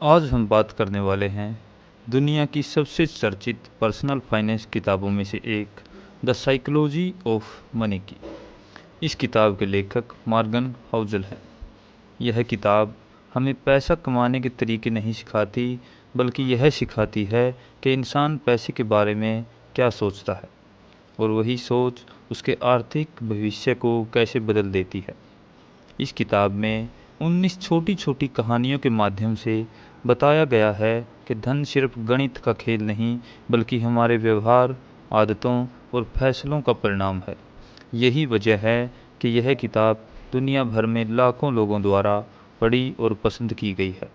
आज हम बात करने वाले हैं दुनिया की सबसे चर्चित पर्सनल फाइनेंस किताबों में से एक द साइकोलॉजी ऑफ मनी की। इस किताब के लेखक मॉर्गन हाउसल हैं। यह किताब हमें पैसा कमाने के तरीके नहीं सिखाती, बल्कि यह सिखाती है कि इंसान पैसे के बारे में क्या सोचता है और वही सोच उसके आर्थिक भविष्य को कैसे बदल देती है। इस किताब में 19 छोटी छोटी कहानियों के माध्यम से बताया गया है कि धन सिर्फ गणित का खेल नहीं, बल्कि हमारे व्यवहार, आदतों और फैसलों का परिणाम है। यही वजह है कि यह किताब दुनिया भर में लाखों लोगों द्वारा पढ़ी और पसंद की गई है।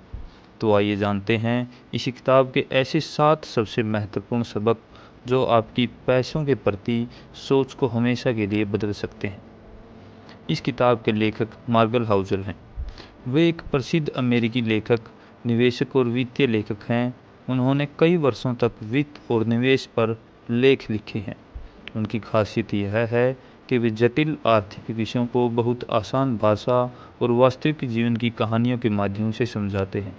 तो आइए जानते हैं इस किताब के ऐसे 7 सबसे महत्वपूर्ण सबक जो आपकी पैसों के प्रति सोच को हमेशा के लिए बदल सकते हैं। इस किताब के लेखक मॉर्गन हाउसल हैं। वे एक प्रसिद्ध अमेरिकी लेखक, निवेशक और वित्तीय लेखक हैं। उन्होंने कई वर्षों तक वित्त और निवेश पर लेख लिखे हैं। उनकी खासियत यह है कि वे जटिल आर्थिक विषयों को बहुत आसान भाषा और वास्तविक जीवन की कहानियों के माध्यम से समझाते हैं।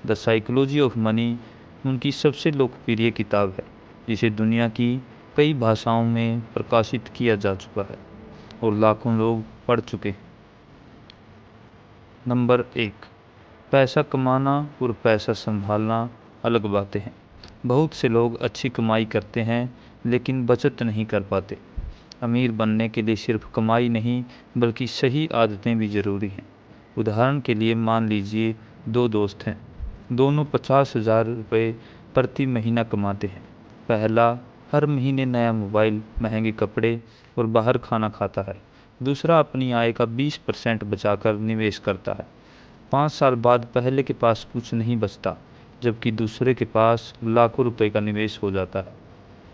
द साइकोलॉजी ऑफ मनी उनकी सबसे लोकप्रिय किताब है, जिसे दुनिया की कई भाषाओं में प्रकाशित किया जा चुका है और लाखों लोग पढ़ चुके हैं। नंबर 1, पैसा कमाना और पैसा संभालना अलग बातें हैं। बहुत से लोग अच्छी कमाई करते हैं लेकिन बचत नहीं कर पाते। अमीर बनने के लिए सिर्फ कमाई नहीं, बल्कि सही आदतें भी ज़रूरी हैं। उदाहरण के लिए मान लीजिए 2 दोस्त हैं, दोनों 50,000 रुपये प्रति महीना कमाते हैं। पहला हर महीने नया मोबाइल, महंगे कपड़े और बाहर खाना खाता है। दूसरा अपनी आय का 20% बचाकर निवेश करता है। 5 साल बाद पहले के पास कुछ नहीं बचता, जबकि दूसरे के पास लाखों रुपए का निवेश हो जाता है।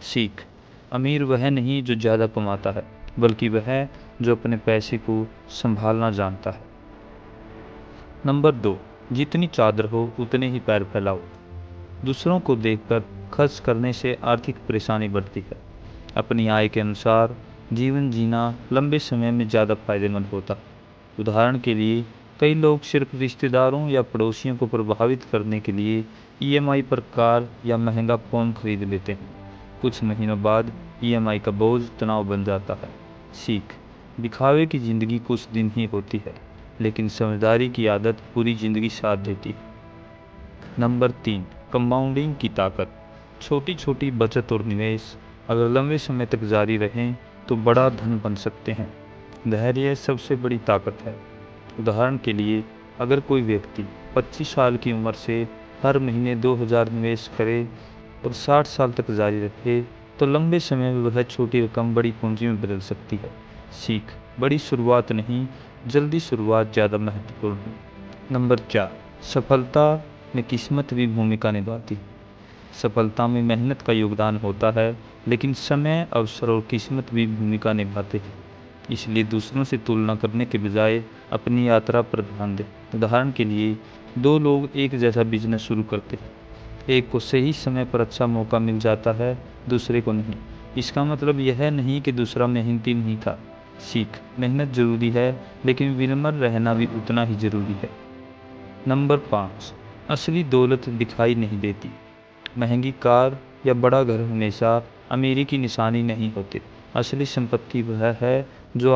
सीख: अमीर वह नहीं जो ज़्यादा कमाता है, बल्कि वह है जो अपने पैसे को संभालना जानता है। नंबर 2, जितनी चादर हो उतने ही पैर फैलाओ। दूसरों को देखकर खर्च करने से आर्थिक परेशानी बढ़ती है। अपनी आय के अनुसार जीवन जीना लंबे समय में ज़्यादा फायदेमंद होता। उदाहरण के लिए कई लोग सिर्फ रिश्तेदारों या पड़ोसियों को प्रभावित करने के लिए ईएमआई पर कार या महंगा फ़ोन खरीद लेते हैं। कुछ महीनों बाद ईएमआई का बोझ तनाव बन जाता है। सीख: दिखावे की ज़िंदगी कुछ दिन ही होती है, लेकिन समझदारी की आदत पूरी ज़िंदगी साथ देती है। नंबर 3, कंपाउंडिंग की ताकत। छोटी छोटी बचत और निवेश अगर लंबे समय तक जारी रहें तो बड़ा धन बन सकते हैं। धैर्य सबसे बड़ी ताकत है। उदाहरण के लिए अगर कोई व्यक्ति 25 साल की उम्र से हर महीने 2,000 निवेश करे और 60 साल तक जारी रखे, तो लंबे समय में वह छोटी रकम बड़ी पूंजी में बदल सकती है। सीख: बड़ी शुरुआत नहीं, जल्दी शुरुआत ज़्यादा महत्वपूर्ण है। नंबर 4, सफलता में किस्मत भी भूमिका निभाती है। सफलता में मेहनत का योगदान होता है, लेकिन समय, अवसर और किस्मत भी भूमिका निभाते हैं। इसलिए दूसरों से तुलना करने के बजाय अपनी यात्रा पर ध्यान दें। उदाहरण के लिए 2 लोग एक जैसा बिजनेस शुरू करते हैं। एक को सही समय पर अच्छा मौका मिल जाता है, दूसरे को नहीं। इसका मतलब यह नहीं कि दूसरा मेहनती नहीं था। सीख: मेहनत जरूरी है, लेकिन विनम्र रहना भी उतना ही जरूरी है। नंबर 5, असली दौलत दिखाई नहीं देती। महंगी कार या बड़ा घर हमेशा अमीरी की निशानी नहीं होते। असली संपत्ति वह है जो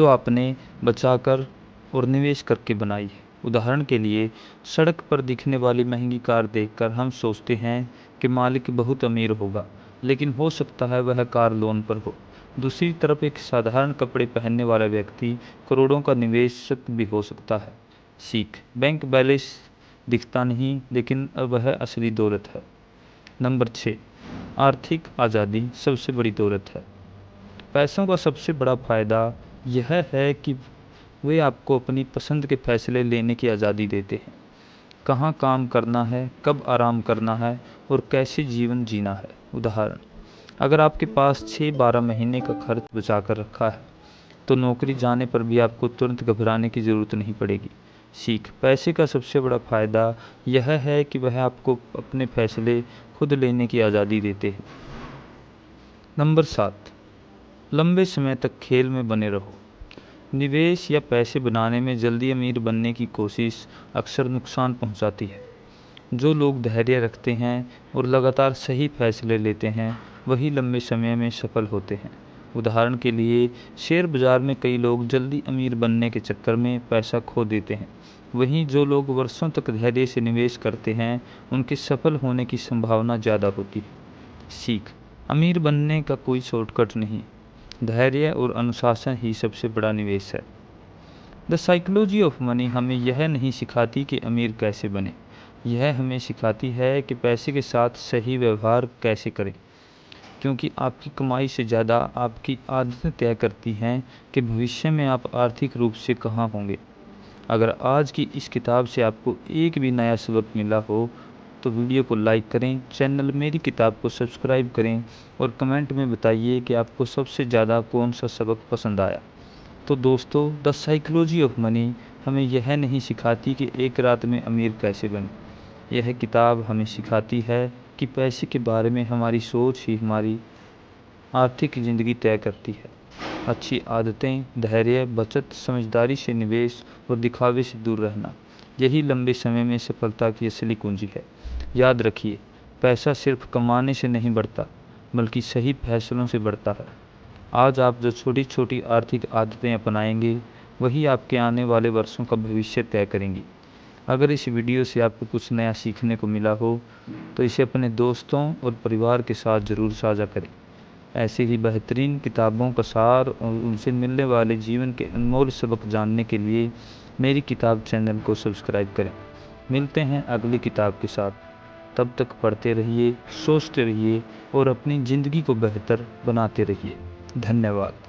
आपने बचाकर और निवेश करके बनाई है। उदाहरण के लिए सड़क पर दिखने वाली महंगी कार देखकर हम सोचते हैं कि मालिक बहुत अमीर होगा, लेकिन हो सकता है वह कार लोन पर हो। दूसरी तरफ एक साधारण कपड़े पहनने वाला व्यक्ति करोड़ों का निवेशक भी हो सकता है। सीख: बैंक बैलेंस दिखता नहीं, लेकिन वह असली दौलत है। नंबर 6, आर्थिक आज़ादी सबसे बड़ी दौलत है। पैसों का सबसे बड़ा फ़ायदा यह है कि वे आपको अपनी पसंद के फैसले लेने की आज़ादी देते हैं। कहाँ काम करना है, कब आराम करना है और कैसे जीवन जीना है। उदाहरण: अगर आपके पास 6-12 महीने का खर्च बचा कर रखा है, तो नौकरी जाने पर भी आपको तुरंत घबराने की ज़रूरत नहीं पड़ेगी। सीख: पैसे का सबसे बड़ा फ़ायदा यह है कि वह आपको अपने फैसले खुद लेने की आज़ादी देते हैं। नंबर 7, लंबे समय तक खेल में बने रहो। निवेश या पैसे बनाने में जल्दी अमीर बनने की कोशिश अक्सर नुकसान पहुंचाती है। जो लोग धैर्य रखते हैं और लगातार सही फैसले लेते हैं, वही लंबे समय में सफल होते हैं। उदाहरण के लिए, शेयर बाजार में कई लोग जल्दी अमीर बनने के चक्कर में पैसा खो देते हैं। वहीं जो लोग वर्षों तक धैर्य से निवेश करते हैं, उनके सफल होने की संभावना ज़्यादा होती है। सीख: अमीर बनने का कोई शॉर्टकट नहीं, धैर्य और अनुशासन ही सबसे बड़ा निवेश है। द साइकोलॉजी ऑफ मनी हमें यह नहीं सिखाती कि अमीर कैसे बने, यह हमें सिखाती है कि पैसे के साथ सही व्यवहार कैसे करें। क्योंकि आपकी कमाई से ज़्यादा आपकी आदतें तय करती हैं कि भविष्य में आप आर्थिक रूप से कहाँ होंगे। अगर आज की इस किताब से आपको एक भी नया सबक मिला हो, तो वीडियो को लाइक करें, चैनल मेरी किताब को सब्सक्राइब करें और कमेंट में बताइए कि आपको सबसे ज़्यादा कौन सा सबक पसंद आया। तो दोस्तों, द साइकोलॉजी ऑफ मनी हमें यह नहीं सिखाती कि एक रात में अमीर कैसे बने। यह किताब हमें सिखाती है कि पैसे के बारे में हमारी सोच ही हमारी आर्थिक ज़िंदगी तय करती है। अच्छी आदतें, धैर्य, बचत, समझदारी से निवेश और दिखावे से दूर रहना, यही लंबे समय में सफलता की असली कुंजी है। याद रखिए, पैसा सिर्फ कमाने से नहीं बढ़ता, बल्कि सही फैसलों से बढ़ता है। आज आप जो छोटी छोटी आर्थिक आदतें अपनाएंगे, वही आपके आने वाले वर्षों का भविष्य तय करेंगी। अगर इस वीडियो से आपको कुछ नया सीखने को मिला हो, तो इसे अपने दोस्तों और परिवार के साथ ज़रूर साझा करें। ऐसे ही बेहतरीन किताबों का सार और उनसे मिलने वाले जीवन के अनमोल सबक जानने के लिए मेरी किताब चैनल को सब्सक्राइब करें। मिलते हैं अगली किताब के साथ। तब तक पढ़ते रहिए, सोचते रहिए और अपनी ज़िंदगी को बेहतर बनाते रहिए। धन्यवाद।